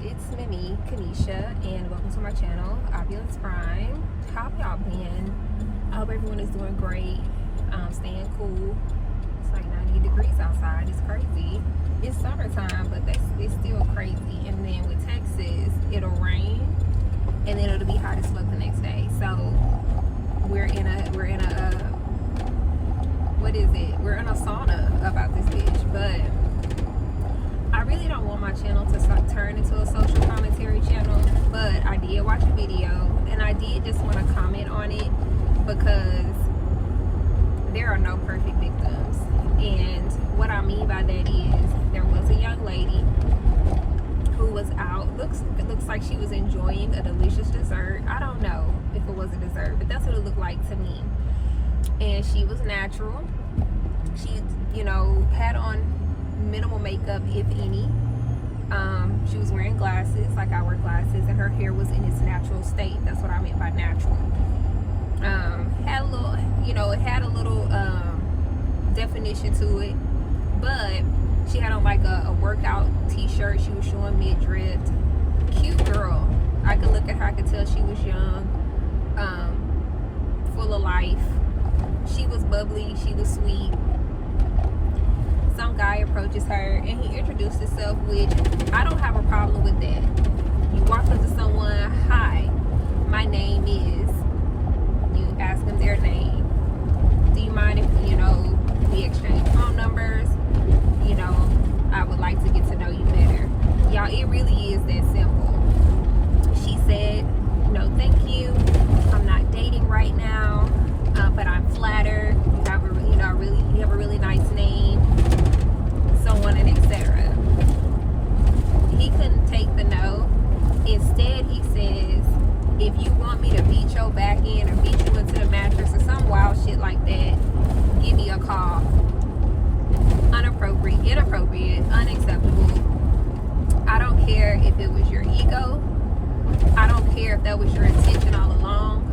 It's Mimi, Kanisha, and welcome to my channel, Opulence Prime. How have y'all been? I hope everyone is doing great, staying cool. It's like 90 degrees outside. It's crazy. It's summertime, but it's still crazy. And then with Texas, it'll rain, and then it'll be hot as fuck the next day. So we're in a what is it? We're in a sauna about this bitch, but I really don't want my channel to turn into a social commentary channel, but I did watch a video and I did just want to comment on it because there are no perfect victims. And what I mean by that is there was a young lady who was out, looks like she was enjoying a delicious dessert. I don't know if it was a dessert, but that's what it looked like to me. And she was natural. She, had on minimal makeup, if any. She was wearing glasses, like I wear glasses, and her hair was in its natural state. That's what I meant by natural. Had a little, it had a little definition to it, but she had on like a workout t-shirt. She was showing midriff. Cute girl. I could look at her, I could tell she was young, full of life. She was bubbly, she was sweet. Some guy approaches her and he introduced himself, which I don't have a problem with that. You walk up to someone, hi, my name is, you ask them their name. Do you mind if, we exchange phone numbers? I would like to get to know you better. Y'all, it really is that simple. She said, no, thank you. I'm not dating right now, but I'm flattered. You have a really nice name. So on and etc. He couldn't take the no. Instead, he says, if you want me to beat your back in or beat you into the mattress or some wild shit like that, give me a call. Inappropriate, unacceptable. I don't care if it was your ego. I don't care if that was your intention all along.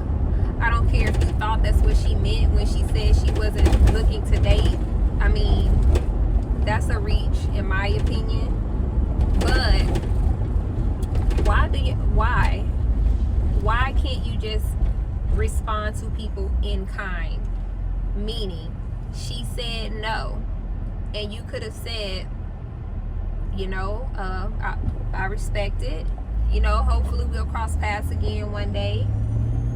I don't care if you thought that's what she meant when she said she wasn't looking to date. I mean, that's a reach in my opinion. But why can't you just respond to people in kind? Meaning, she said no, and you could have said, I respect it. Hopefully we'll cross paths again one day,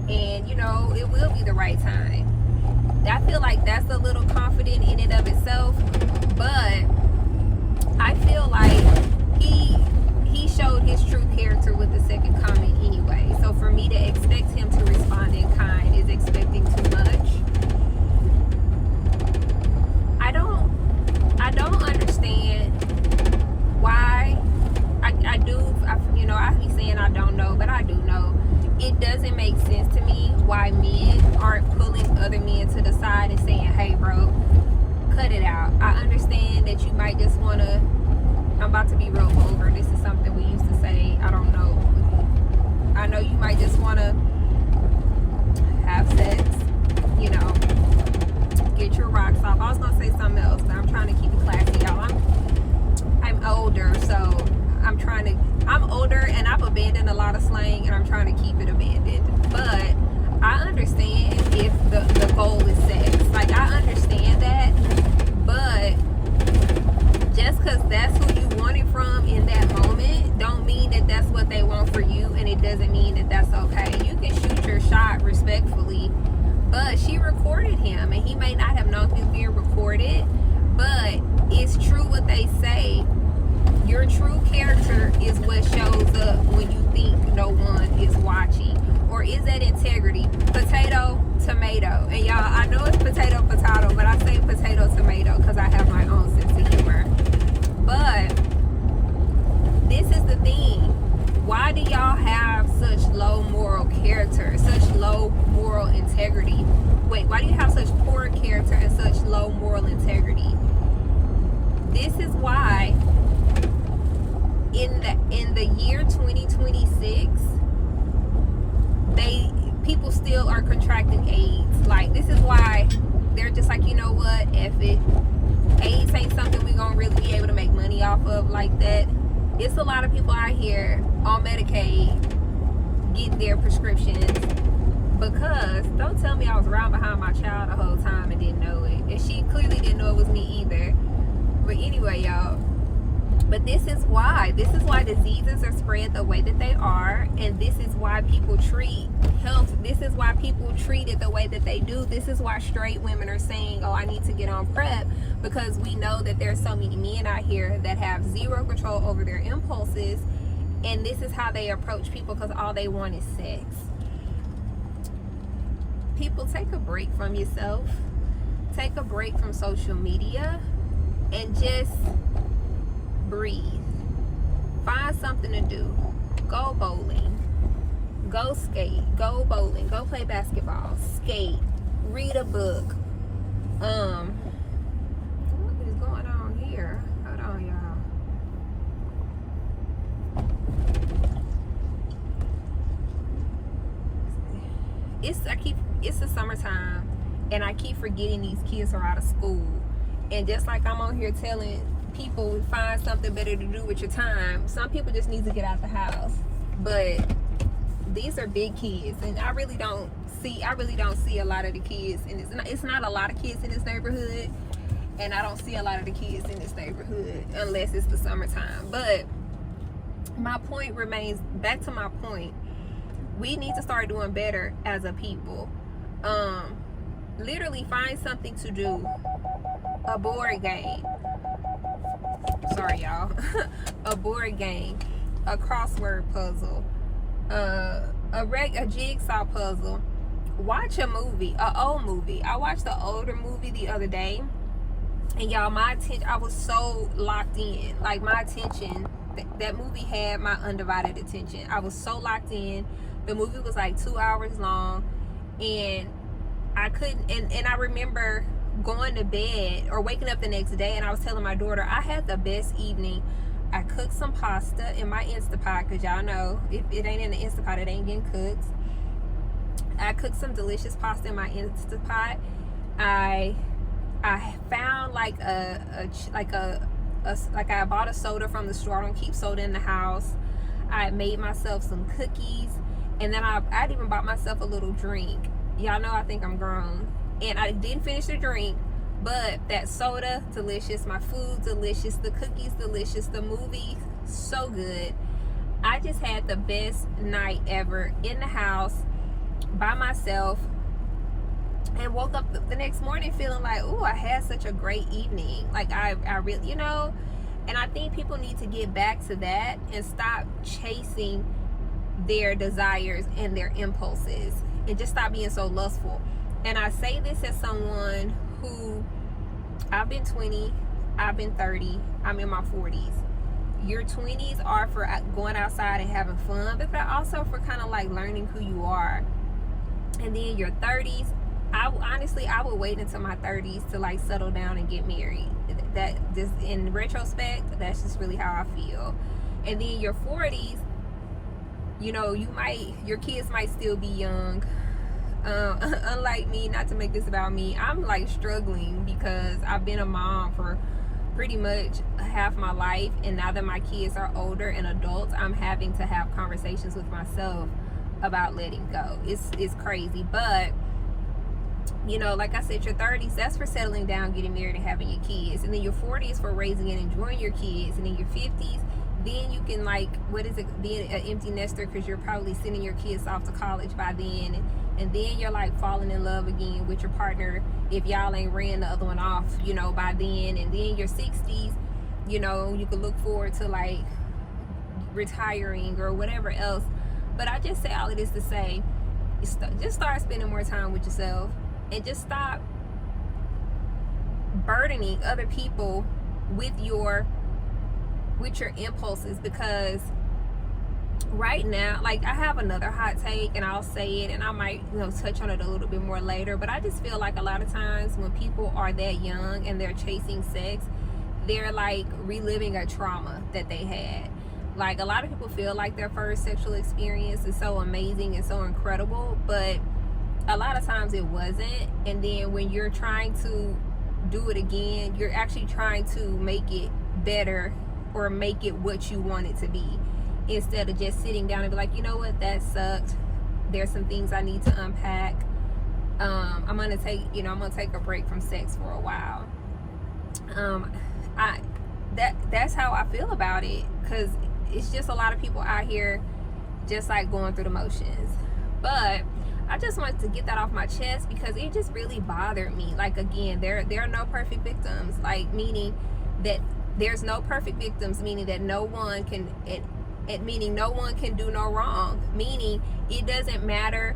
and it will be the right time. I feel like that's a little confident in and of itself, but I feel like he showed his true character with the second comment anyway. So for me to expect him to respond in kind is expecting too much. I don't understand why. I be saying I don't know, but I do know. It doesn't make sense to me why men aren't pulling other men to the side and saying, hey bro, cut it out. I understand that you might just want to, I'm about to be real vulgar, this is something we used to say, I don't know. I know you might just want to have sex, get your rocks off. I was going to say something else, but I'm trying to keep it classy, y'all. I'm older, so I'm older and I've abandoned a lot of slang and I'm trying to keep it abandoned. But I understand if the goal is sex. Like, I understand that. But just because that's who you want it from in that moment, don't mean that that's what they want for you, and it doesn't mean that that's okay. You can shoot your shot respectfully, but she recorded him, and he may not have known he was being recorded, but it's true what they say. Your true character is what shows up when you think no one is watching. Or is that integrity? Potato, tomato. And y'all, I know it's potato, but I say potato, tomato because I have my own sense of humor. But this is the thing. Why do y'all have such low moral character, such low moral integrity? Wait, why do you have such poor character and such low moral integrity? This is why in the year 2026, people still are contracting AIDS. Like, this is why they're just like, you know what, F it. AIDS ain't something we're gonna really be able to make money off of like that. It's a lot of people out here on Medicaid getting their prescriptions because, don't tell me I was around behind my child the whole time and didn't know it. And she clearly didn't know it was me either. But anyway, y'all. But this is why diseases are spread the way that they are. And this is why people treat health. This is why people treat it the way that they do. This is why straight women are saying, oh, I need to get on PrEP. Because we know that there's so many men out here that have zero control over their impulses. And this is how they approach people because all they want is sex. People, take a break from yourself. Take a break from social media. And just breathe. Find something to do. Go bowling. Go skate. Go bowling. Go play basketball. Skate. Read a book. What is going on here? Hold on, y'all. It's the summertime, and I keep forgetting these kids are out of school. And just like I'm on here telling people, find something better to do with your time, some people just need to get out the house. But these are big kids, and I really don't see a lot of the kids in this. It's not a lot of kids in this neighborhood, and I don't see a lot of the kids in this neighborhood unless it's the summertime. But my point remains, back to my point, we need to start doing better as a people. Literally find something to do. A board game. Sorry, y'all. A board game. A crossword puzzle. A jigsaw puzzle. Watch a movie. An old movie. I watched the older movie the other day. And y'all, my attention, I was so locked in. Like, my attention, that movie had my undivided attention. I was so locked in. The movie was like 2 hours long. And I couldn't, and I remember going to bed or waking up the next day, and I was telling my daughter, I had the best evening. I cooked some pasta in my Instapot, because y'all know, if it ain't in the Instapot, it ain't getting cooked. I cooked some delicious pasta in my Instapot. I found like I bought a soda from the store. I don't keep soda in the house. I made myself some cookies, and then I'd even bought myself a little drink. Y'all know I think I'm grown. And I didn't finish the drink, but that soda, delicious. My food, delicious. The cookies, delicious. The movie, so good. I just had the best night ever in the house by myself, and woke up the next morning feeling like, ooh, I had such a great evening. Like, I really, you know, and I think people need to get back to that and stop chasing their desires and their impulses, and just stop being so lustful. And I say this as someone who, I've been 20, I've been 30, I'm in my 40s. Your 20s are for going outside and having fun, but they're also for kind of like learning who you are. And then your 30s, I would wait until my 30s to like settle down and get married. That just, in retrospect, that's just really how I feel. And then your 40s, you know, your kids might still be young. Unlike me, not to make this about me, I'm like struggling because I've been a mom for pretty much half my life, and now that my kids are older and adults, I'm having to have conversations with myself about letting go. It's crazy. But you know, like I said, your 30s, that's for settling down, getting married, and having your kids. And then your 40s for raising and enjoying your kids. And then your 50s, then you can, like, be an empty nester, because you're probably sending your kids off to college by then. And then you're like falling in love again with your partner if y'all ain't ran the other one off, you know, by then. And then your 60s, you know, you can look forward to like retiring or whatever else. But I just say all of this to say, just start spending more time with yourself, and just stop burdening other people with your impulses. Because right now, like, I have another hot take, and I'll say it, and I might, you know, touch on it a little bit more later. But I just feel like a lot of times when people are that young and they're chasing sex, they're like reliving a trauma that they had. Like, a lot of people feel like their first sexual experience is so amazing and so incredible, but a lot of times it wasn't. And then when you're trying to do it again, you're actually trying to make it better or make it what you want it to be, instead of just sitting down and be like, you know what, that sucked. There's some things I need to unpack. I'm gonna take a break from sex for a while. That's how I feel about it, because it's just a lot of people out here just like going through the motions. But I just wanted to get that off my chest because it just really bothered me. Like, again, there are no perfect victims, like meaning that there's no perfect victims, meaning that no one can meaning no one can do no wrong, meaning it doesn't matter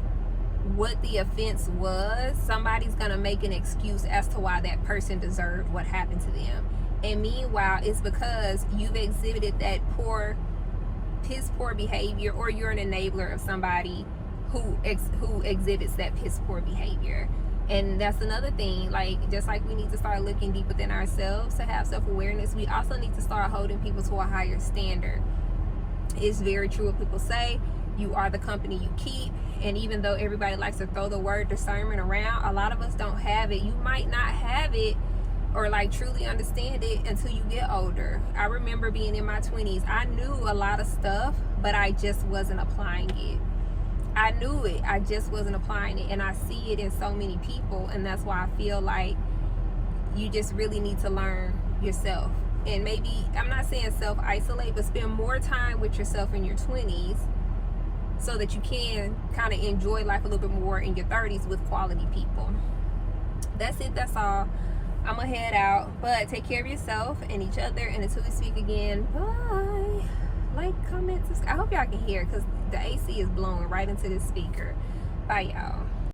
what the offense was, somebody's gonna make an excuse as to why that person deserved what happened to them. And meanwhile, it's because you've exhibited that piss poor behavior, or you're an enabler of somebody who exhibits that piss poor behavior. And that's another thing, like, just like we need to start looking deep within ourselves to have self-awareness, we also need to start holding people to a higher standard. It's very true what people say, you are the company you keep. And even though everybody likes to throw the word discernment around, a lot of us don't have it. You might not have it or like truly understand it until you get older. I remember being in my 20s. I knew a lot of stuff, but I just wasn't applying it. I knew it, I just wasn't applying it. And I see it in so many people, and that's why I feel like you just really need to learn yourself. And maybe, I'm not saying self-isolate, but spend more time with yourself in your 20s so that you can kind of enjoy life a little bit more in your 30s with quality people. That's it, that's all. I'm gonna head out, but take care of yourself and each other, and until we speak again, bye. Like, comment, subscribe. I hope y'all can hear, because the AC is blowing right into this speaker. Bye, y'all.